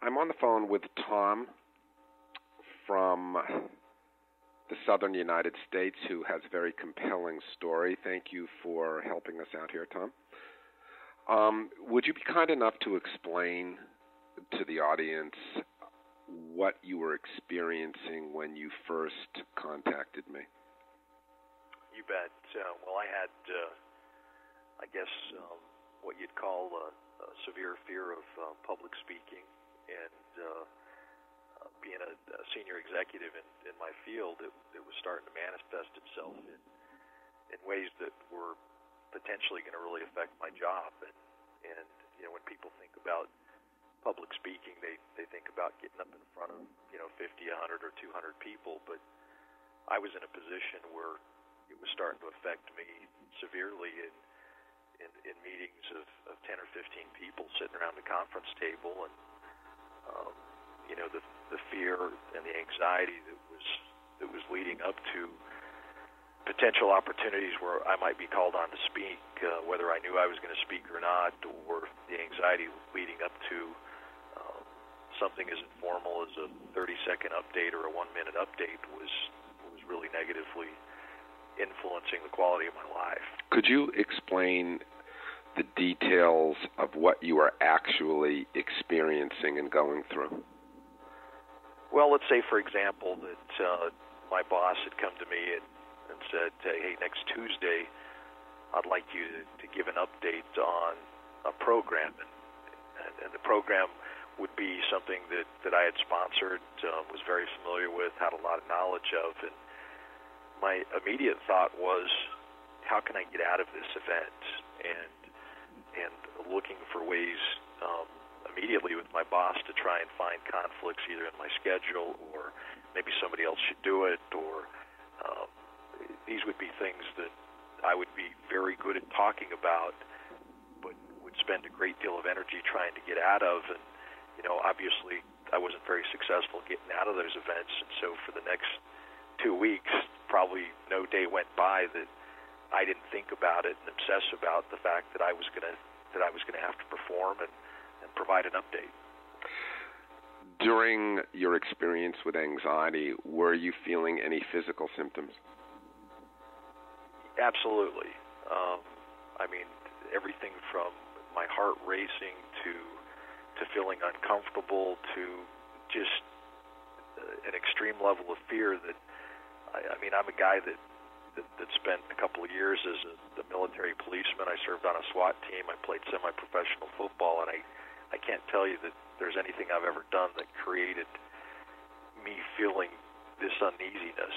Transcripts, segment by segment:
I'm on the phone with Tom from the southern United States, who has a very compelling story. Thank you for helping us out here, Tom. Would you be kind enough to explain to the audience what you were experiencing when you first contacted me? You bet. Well, I had, what you'd call a severe fear of public speaking, and being a senior executive in my field, it was starting to manifest itself in ways that were potentially going to really affect my job. And when people think about public speaking, they think about getting up in front of 50, 100, or 200 people, but I was in a position where it was starting to affect me severely in meetings of 10 or 15 people sitting around the conference table, and the fear and the anxiety that was leading up to potential opportunities where I might be called on to speak, whether I knew I was going to speak or not, or the anxiety leading up to something as informal as a 30-second update or a 1-minute update was really negatively influencing the quality of my life. Could you explain the details of what you are actually experiencing and going through? Well, let's say, for example, that my boss had come to me and said, hey, next Tuesday, I'd like you to give an update on a program. And the program would be something that I had sponsored, was very familiar with, had a lot of knowledge of. And my immediate thought was, how can I get out of this event? And looking for ways immediately with my boss to try and find conflicts either in my schedule, or maybe somebody else should do it, or these would be things that I would be very good at talking about, but would spend a great deal of energy trying to get out of. And obviously I wasn't very successful getting out of those events, and so for the next 2 weeks, probably no day went by that I didn't think about it and obsess about the fact that I was going to have to perform and provide an update. During your experience with anxiety, were you feeling any physical symptoms? Absolutely. Everything from my heart racing to feeling uncomfortable to just an extreme level of fear that, I'm a guy that spent a couple of years as a military policeman. I served on a SWAT team. I played semi-professional football, and I can't tell you that there's anything I've ever done that created me feeling this uneasiness.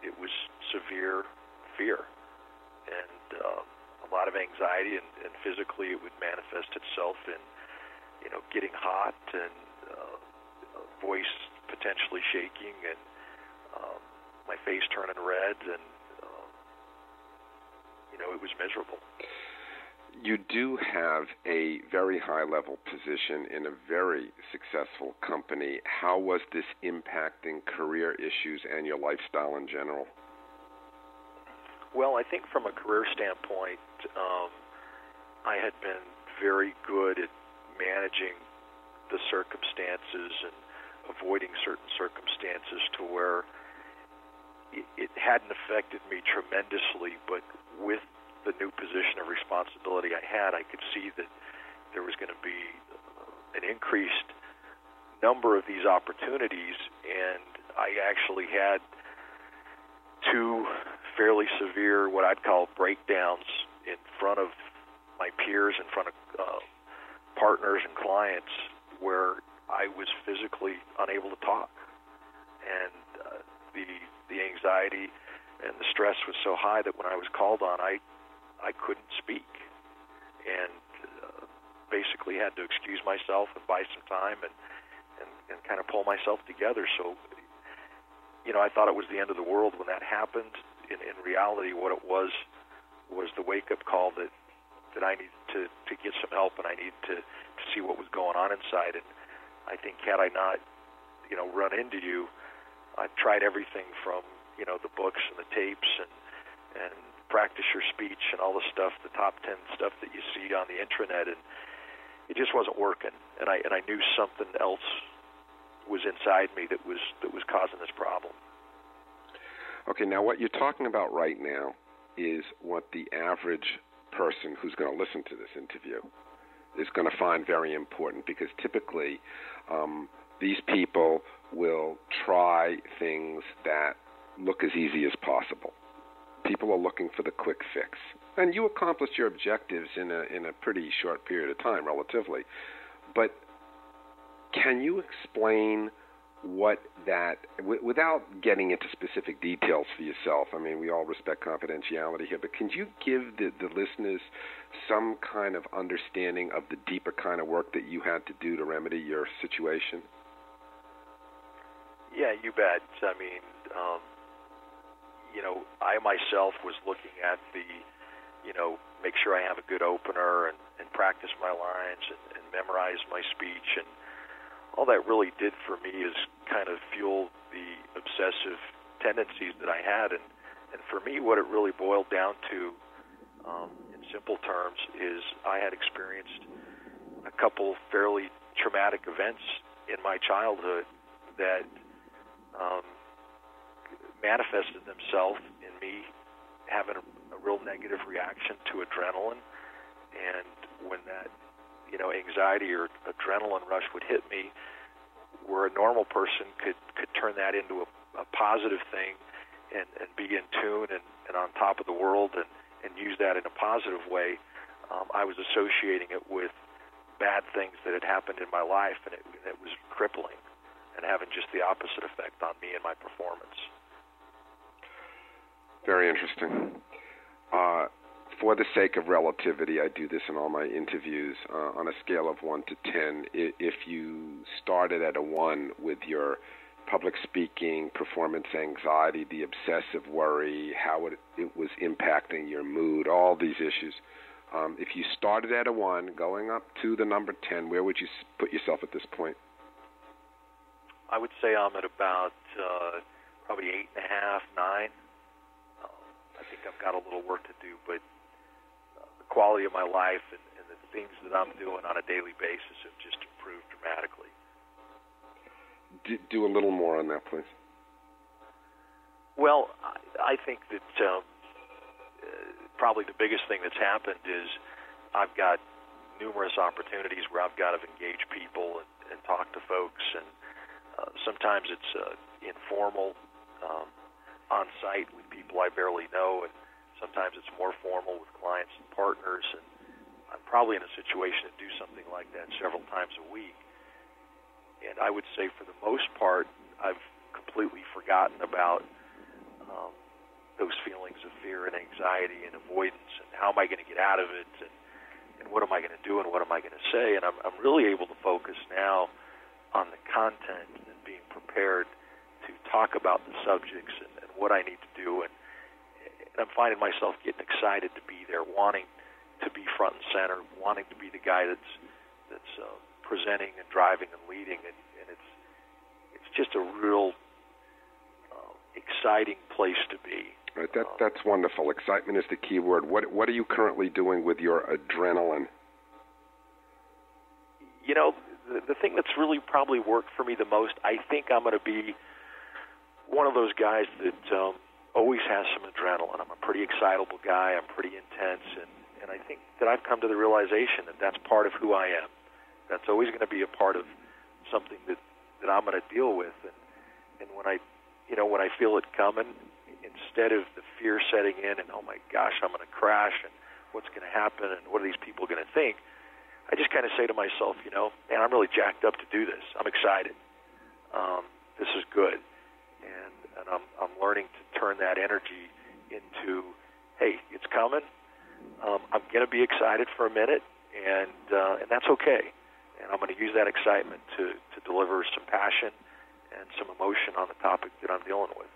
It was severe fear and a lot of anxiety, and physically it would manifest itself in getting hot and voice potentially shaking and my face turning red, and it was miserable. You do have a very high-level position in a very successful company. How was this impacting career issues and your lifestyle in general? Well, I think from a career standpoint, I had been very good at managing the circumstances and avoiding certain circumstances to where it hadn't affected me tremendously, but with the new position of responsibility I had, I could see that there was going to be an increased number of these opportunities, and I actually had 2 fairly severe, what I'd call breakdowns in front of my peers, in front of partners and clients, where I was physically unable to talk. And the anxiety and the stress was so high that when I was called on, I couldn't speak, and basically had to excuse myself and buy some time and kind of pull myself together. So, I thought it was the end of the world when that happened. In reality, what it was the wake-up call that I needed to get some help, and I needed to see what was going on inside. And I think had I not, run into you, I tried everything from, the books and the tapes and practice your speech and all the stuff, the top 10 stuff that you see on the intranet. And it just wasn't working, and I knew something else was inside me that was causing this problem. Okay, now what you're talking about right now is what the average person who's going to listen to this interview is going to find very important, because typically these people will try things that look as easy as possible. People are looking for the quick fix. And you accomplished your objectives in a pretty short period of time, relatively. But can you explain what that, without getting into specific details for yourself, I mean, we all respect confidentiality here, but can you give the listeners some kind of understanding of the deeper kind of work that you had to do to remedy your situation? Yeah, you bet. I mean, I myself was looking at make sure I have a good opener and practice my lines and memorize my speech. And all that really did for me is kind of fuel the obsessive tendencies that I had. And for me, what it really boiled down to, in simple terms, is I had experienced a couple fairly traumatic events in my childhood that manifested themselves in me having a real negative reaction to adrenaline. And when that, anxiety or adrenaline rush would hit me, where a normal person could turn that into a positive thing and be in tune and on top of the world and use that in a positive way, I was associating it with bad things that had happened in my life, and it was crippling and having just the opposite effect on me and my performance. Very interesting. For the sake of relativity, I do this in all my interviews. On a scale of 1 to 10, if you started at a 1 with your public speaking, performance anxiety, the obsessive worry, how it was impacting your mood, all these issues, if you started at a 1, going up to the number 10, where would you put yourself at this point? I would say I'm at about probably 8.5, 9. I think I've got a little work to do, but the quality of my life and the things that I'm doing on a daily basis have just improved dramatically. Do a little more on that, please. Well, I think that probably the biggest thing that's happened is I've got numerous opportunities where I've got to engage people and talk to folks, and sometimes it's informal, on-site with people I barely know, and sometimes it's more formal with clients and partners, and I'm probably in a situation to do something like that several times a week. And I would say for the most part, I've completely forgotten about those feelings of fear and anxiety and avoidance, and how am I going to get out of it, and what am I going to do, and what am I going to say. And I'm really able to focus now on the content and being prepared to talk about the subjects and what I need to do, and I'm finding myself getting excited to be there, wanting to be front and center, wanting to be the guy that's presenting and driving and leading, and it's just a real exciting place to be. Right, that's wonderful. Excitement is the key word. What are you currently doing with your adrenaline? The thing that's really probably worked for me the most, I think I'm going to be one of those guys that always has some adrenaline. I'm a pretty excitable guy. I'm pretty intense, and I think that I've come to the realization that that's part of who I am. That's always going to be a part of something that I'm going to deal with. And when I feel it coming, instead of the fear setting in and, oh my gosh, I'm going to crash and what's going to happen and what are these people going to think, I just kind of say to myself, man, I'm really jacked up to do this. I'm excited. This is good. And I'm learning to turn that energy into, hey, it's coming. I'm going to be excited for a minute, and that's okay. And I'm going to use that excitement to deliver some passion and some emotion on the topic that I'm dealing with.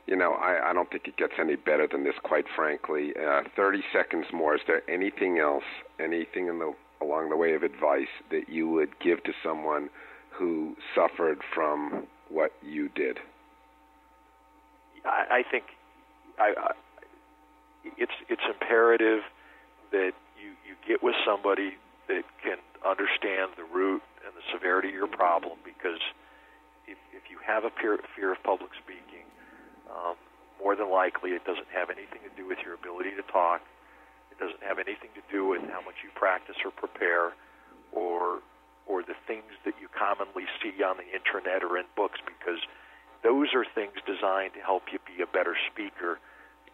I don't think it gets any better than this, quite frankly. 30 seconds more. Is there anything else, anything along the way of advice that you would give to someone who suffered from what you did? I think it's imperative that you get with somebody that can understand the root and the severity of your problem, because if you have a fear of public speaking, more than likely it doesn't have anything to do with your ability to talk. It doesn't have anything to do with how much you practice or prepare, or the things that you commonly see on the internet or in books, because those are things designed to help you be a better speaker.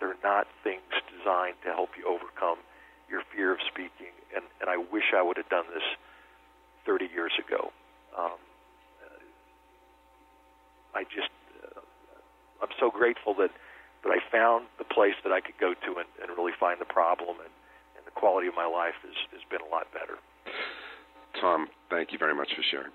They're not things designed to help you overcome your fear of speaking. And I wish I would have done this 30 years ago. I'm so grateful that I found the place that I could go to and really find the problem, and the quality of my life has been a lot better. Tom, thank you very much for sharing.